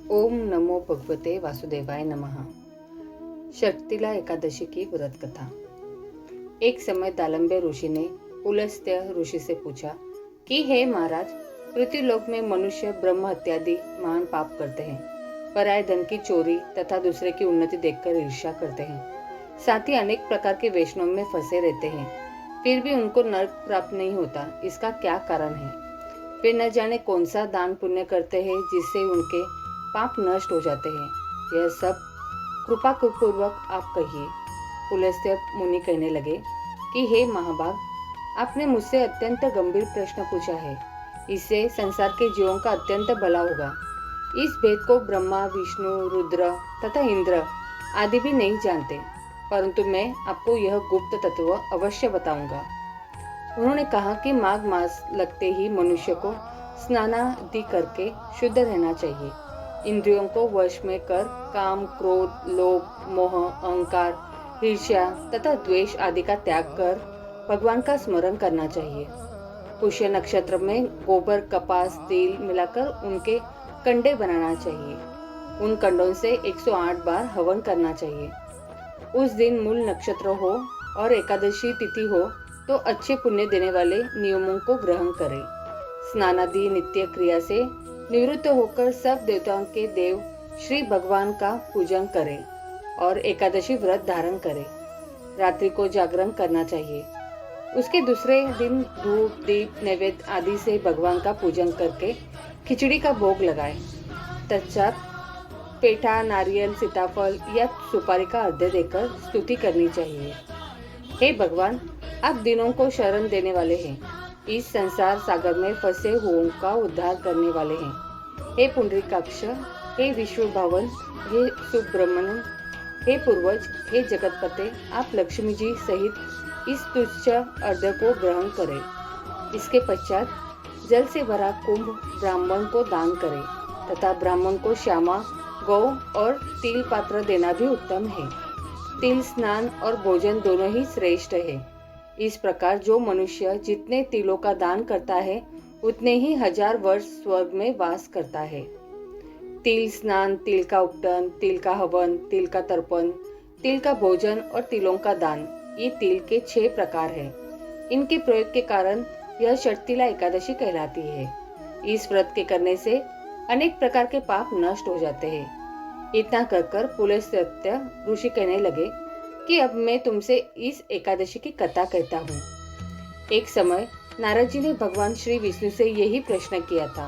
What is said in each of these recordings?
ओम नमो भगवते वासुदेवाय नमः। शक्तिला एकादशी की व्रत कथा। एक समय दालंबे ऋषि ने पुलस्त्य ऋषि से पूछा कि हे महाराज, पृथ्वीलोक में मनुष्य ब्रह्म इत्यादि महान पाप करते हैं, पराये धन की चोरी तथा दूसरे की उन्नति देखकर ईर्ष्या करते हैं, साथ ही अनेक प्रकार के वैष्णव में फंसे रहते हैं, फिर भी उनको नरक प्राप्त नहीं होता। इसका क्या कारण है? वे न जाने कौन सा दान पुण्य करते हैं जिससे उनके पाप नष्ट हो जाते हैं। यह सब कृपा पूर्वक आप कहिए। पुलस्त्य मुनि कहने लगे कि हे महाभाग, आपने मुझसे अत्यंत गंभीर प्रश्न पूछा है। इससे संसार के जीवों का अत्यंत भला होगा। इस भेद को ब्रह्मा, विष्णु, रुद्र तथा इंद्र आदि भी नहीं जानते, परंतु मैं आपको यह गुप्त तत्व अवश्य बताऊंगा। उन्होंने कहा कि माघ मास लगते ही मनुष्य को स्नानादि करके शुद्ध रहना चाहिए। इंद्रियों को वश में कर काम, क्रोध, लोभ, मोह, अहंकार, ईर्ष्या तथा द्वेष आदि का त्याग कर भगवान का स्मरण करना चाहिए। पुष्य नक्षत्र में गोबर, कपास, तेल मिलाकर उनके कंडे बनाना चाहिए। उन कंडों से 108 बार हवन करना चाहिए। उस दिन मूल नक्षत्र हो और एकादशी तिथि हो तो अच्छे पुण्य देने वाले नियमों को ग्रहण करें। स्नानादि नित्य क्रिया से निवृत्त होकर सब देवताओं के देव श्री भगवान का पूजन करें और एकादशी व्रत धारण करें। रात्रि को जागरण करना चाहिए। उसके दूसरे दिन धूप, दीप, नैवेद्य आदि से भगवान का पूजन करके खिचड़ी का भोग लगाएं। तत्पश्चात पेठा, नारियल, सीताफल या सुपारी का अर्घ्य देकर स्तुति करनी चाहिए। हे भगवान, आप दिनों को शरण देने वाले हैं, इस संसार सागर में फंसे हुओं का उद्धार करने वाले हैं। हे पुंडरीकाक्ष, हे विश्व भवन, हे सुब्रह्मण्य, हे पूर्वज, हे जगतपते, आप लक्ष्मी जी सहित इस तुच्छ अर्घ्य को ग्रहण करें। इसके पश्चात जल से भरा कुंभ ब्राह्मण को दान करें तथा ब्राह्मण को श्यामा, गौ और तिल पात्र देना भी उत्तम है। तिल स्नान और भोजन दोनों ही श्रेष्ठ है। इस प्रकार जो मनुष्य जितने तिलों का दान करता है उतने ही 1000 वर्ष स्वर्ग में वास करता है। तिल स्नान, तिल का उपटन, तिल का हवन, तिल का तर्पण, तिल का भोजन और तिलों का दान, ये तिल के 6 प्रकार हैं। इनके प्रयोग के कारण यह शक्तिला एकादशी कहलाती है। इस व्रत के करने से अनेक प्रकार के पाप नष्ट हो जाते हैं। इतना कहकर पुलस्त्य ऋषि कहने लगे कि अब मैं तुमसे इस एकादशी की कथा कहता हूँ। एक समय नारद जी ने भगवान श्री विष्णु से यही प्रश्न किया था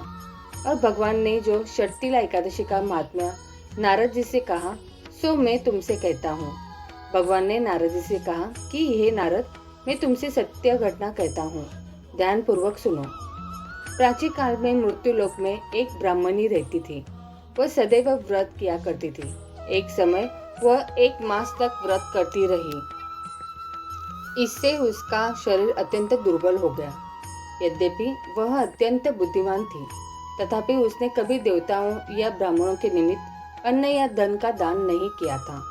और भगवान ने जो शक्तिला एकादशी का महात्म्य नारद जी से कहा सो मैं तुमसे कहता हूँ। भगवान ने नारद जी से कहा कि हे नारद, मैं तुमसे सत्य घटना कहता हूँ, ध्यान पूर्वक सुनो। प्राचीन काल में मृत्यु लोक में एक ब्राह्मणी रहती थी। वह सदैव व्रत किया करती थी। एक समय वह 1 मास तक व्रत करती रही। इससे उसका शरीर अत्यंत दुर्बल हो गया। यद्यपि वह अत्यंत बुद्धिमान थी, तथापि उसने कभी देवताओं या ब्राह्मणों के निमित्त अन्न या धन का दान नहीं किया था।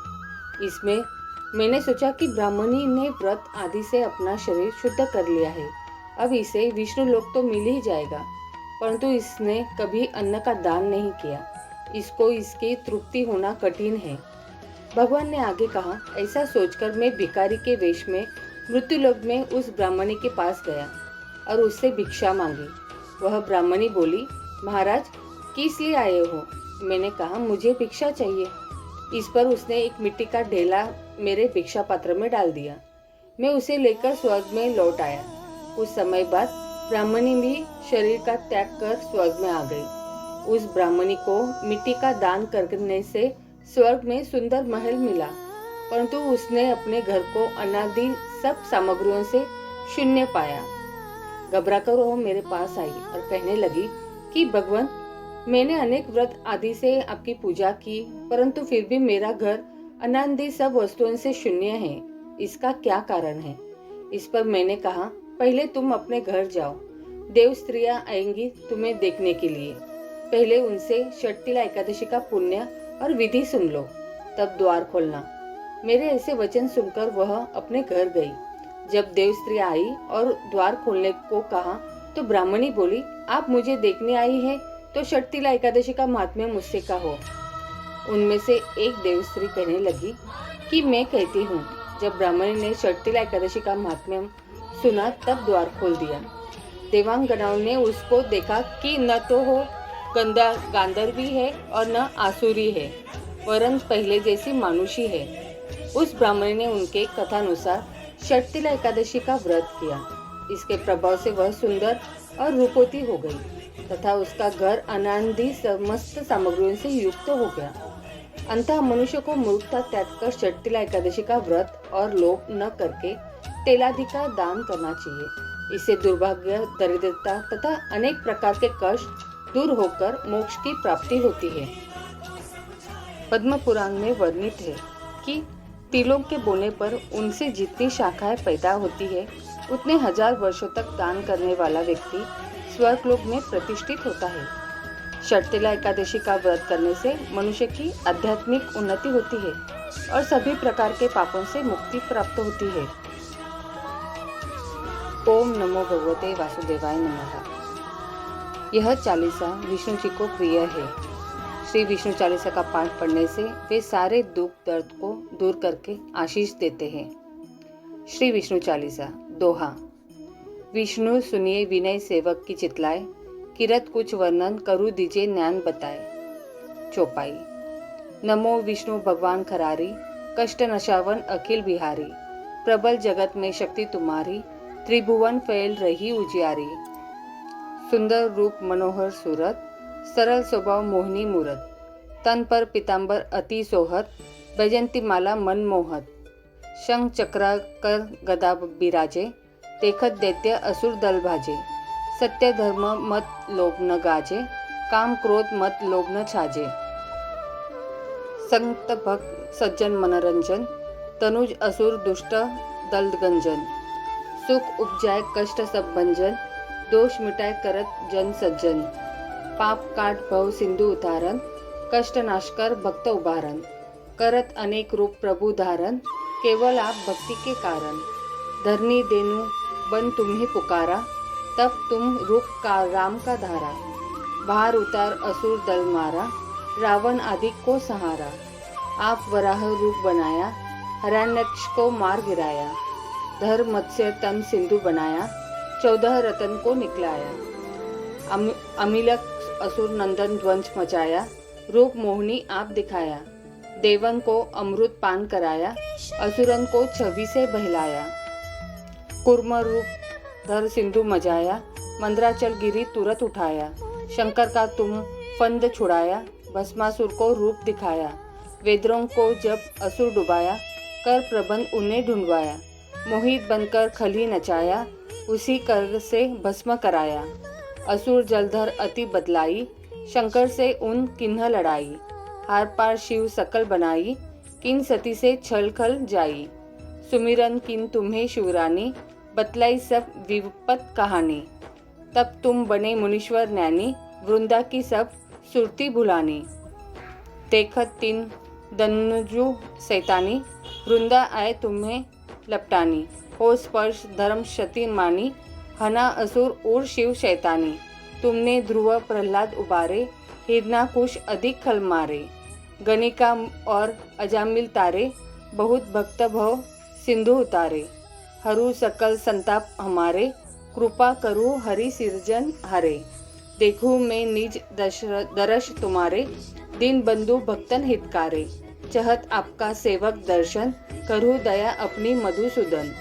इसमें मैंने सोचा कि ब्राह्मणी ने व्रत आदि से अपना शरीर शुद्ध कर लिया है, अब इसे विष्णु लोक तो मिल ही जाएगा, परंतु इसने कभी अन्न का दान नहीं किया। इसको इसकी तृप्ति होना कठिन है। भगवान ने आगे कहा, ऐसा सोचकर मैं भिखारी के वेश में मृत्युलोक में उस ब्राह्मणी के पास गया और उससे भिक्षा मांगी। वह ब्राह्मणी बोली, महाराज, किस लिए आए हो? मैंने कहा, मुझे भिक्षा चाहिए। इस पर उसने एक मिट्टी का ढेला मेरे भिक्षा पात्र में डाल दिया। मैं उसे लेकर स्वर्ग में लौट आया। कुछ समय बाद ब्राह्मणी भी शरीर का त्याग कर स्वर्ग में आ गई। उस ब्राह्मणी को मिट्टी का दान करने से स्वर्ग में सुंदर महल मिला, परंतु उसने अपने घर को अनादि सब सामग्रियों से शून्य पाया। घबराकर वह मेरे पास आई और कहने लगी कि भगवान, मैंने अनेक व्रत आदि से आपकी पूजा की, परंतु फिर भी मेरा घर अनादि सब वस्तुओं से शून्य है। इसका क्या कारण है? इस पर मैंने कहा, पहले तुम अपने घर जाओ, देव स्त्रियां आएंगी तुम्हें देखने के लिए। पहले उनसे शक्तिला एकादशी का पुण्य और विधि सुन लो, तब द्वार खोलना। मेरे ऐसे वचन सुनकर वह अपने घर गई। जब देव स्त्री आई और द्वार खोलने को कहा तो ब्राह्मणी बोली, आप मुझे देखने आई है तो षटतिला एकादशी का महात्म्य मुझसे कहो। उनमें से एक देवस्त्री कहने लगी कि मैं कहती हूँ। जब ब्राह्मणी ने षटतिला एकादशी का महात्म्य सुना तब द्वार खोल दिया। देवांगनाओं ने उसको देखा कि न तो वो गांधर्वी है और न आसुरी है, वरन पहले जैसी मानुषी है। उस ब्राह्मणी ने उनके कथानुसार षटतिला एकादशी का व्रत किया। इसके प्रभाव से वह सुंदर और रूपवती हो गई तथा उसका घर अनादि समस्त सामग्रियों से युक्त हो गया। अंततः मनुष्य को मूर्खता त्याग कर षटतिला एकादशी का व्रत और लोभ न करके तेलादि का दान करना चाहिए। इससे दुर्भाग्य, दरिद्रता तथा अनेक प्रकार के कष्ट दूर होकर मोक्ष की प्राप्ति होती है। पद्म पुराण में वर्णित है कि तिलों के बोने पर उनसे जितनी शाखाएं पैदा होती है उतने 1000 वर्षों तक दान करने वाला व्यक्ति स्वर्गलोक में प्रतिष्ठित होता है। षटतिला एकादशी का व्रत करने से मनुष्य की आध्यात्मिक उन्नति होती है और सभी प्रकार के पापों से मुक्ति प्राप्त होती है। ओम नमो भगवते वासुदेवाय नमः। यह चालीसा विष्णु जी को प्रिय है। श्री विष्णु चालीसा का पाठ पढ़ने से वे सारे दुख दर्द को दूर करके आशीष देते हैं। श्री विष्णु चालीसा दोहा। विष्णु सुनिए विनय सेवक की चितलाए, किरत कुछ वर्णन करूँ दीजिए ज्ञान बताए। चौपाई। नमो विष्णु भगवान खरारी, कष्ट नशावन अखिल बिहारी, प्रबल जगत में शक्ति तुम्हारी, त्रिभुवन फैल रही उजियारी। सुंदर रूप मनोहर सूरत, सरल स्वभाव मोहिनी मूरत, तन पर पीतांबर अति सोहत, बैजंती माला मन मोहत। शंख चक्रा कर गदा बिराजे, देखत दैत्य असुर दल भाजे। सत्य धर्म मत लोभ न गाजे, काम क्रोध मत लोभ न छाजे। संत भक्त सज्जन मनोरंजन, तनुज असुर दुष्ट दल गंजन। सुख उपजाए कष्ट सब भंजन, दोष मिटाए करत जन सज्जन। पाप काट भव सिंधु उतारन, कष्ट नाश कर भक्त उबारन। करत अनेक रूप प्रभु धारन, केवल आप भक्ति के कारण। धरनी देनु बन तुम्हें पुकारा, तब तुम रूप का राम का धारा। बाहर उतार असुर दल मारा, रावण आदि को सहारा। आप वराह रूप बनाया, हिरण्यक्ष को मार गिराया। धर मत्स्य तन सिंधु बनाया, 14 रतन को निकलाया। अमिलक असुर नंदन ध्वंस मचाया, रूप मोहिनी आप दिखाया। देवन को अमृत पान कराया, असुरन को छवि से बहलाया। कुर्म रूप धर सिंधु मजाया, मंद्राचल गिरी तुरंत उठाया। शंकर का तुम फंद छुड़ाया, भस्मासुर को रूप दिखाया। वेदरों को जब असुर डुबाया, कर प्रबंध उन्हें ढूंढवाया। मोहित बनकर खली नचाया, उसी कर से भस्म कराया। असुर जलधर अति बदलाई, शंकर से उन किन्ह लड़ाई। हार पार शिव सकल बनाई, किन सती से छल खल जाई। सुमिरन किन तुम्हें शिवरानी, बतलाई सब विपत कहानी। तब तुम बने मुनीश्वर ज्ञानी, वृंदा की सब सुरती भुलानी। देखत तीन दनुजु सैतानी, वृंदा आए तुम्हें लपटानी। हो स्पर्श धर्म क्षति मानी, हना असुर और शिव शैतानी। तुमने ध्रुव प्रहलाद उबारे, हिरणाकुश अधिक खल मारे। गणिका और अजामिल तारे, बहुत भक्त भव सिंधु उतारे। हरू सकल संताप हमारे, कृपा करू हरि सिरजन हरे। देखूं मैं निज दर्श तुम्हारे, दीन बंधु भक्तन हितकारे। चाहत आपका सेवक दर्शन, करूँ दया अपनी मधुसूदन।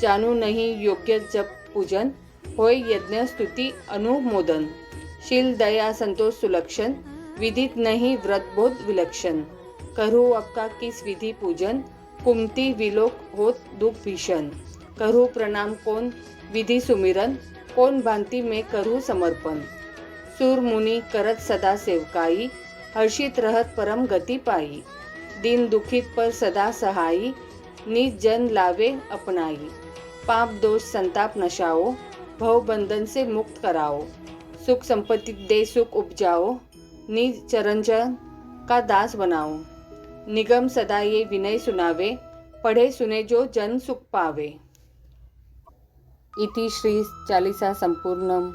जानू नहीं योग्य जप पूजन, होय यज्ञ स्तुति अनुमोदन। शील दया संतोष सुलक्षण, विदित नहीं व्रत बोध विलक्षण। करूँ आपका किस विधि पूजन, कुमति विलोक होत दुख भीषण। करूँ प्रणाम कौन विधि सुमिरन, कौन भांति में करूँ समर्पण। सूर मुनि करत सदा सेवकाई, हर्षित रहत परम गति पाई। दीन दुखित पर सदा सहाई, निज जन लावे अपनाई। पाप दोष संताप नशाओ, भव बंधन से मुक्त कराओ। सुख संपत्ति दे सुख उपजाओ, निज चरणजन का दास बनाओ। निगम सदा ये विनय सुनावे, पढ़े सुने जो जन सुख पावे। इति श्री चालीसा संपूर्णम।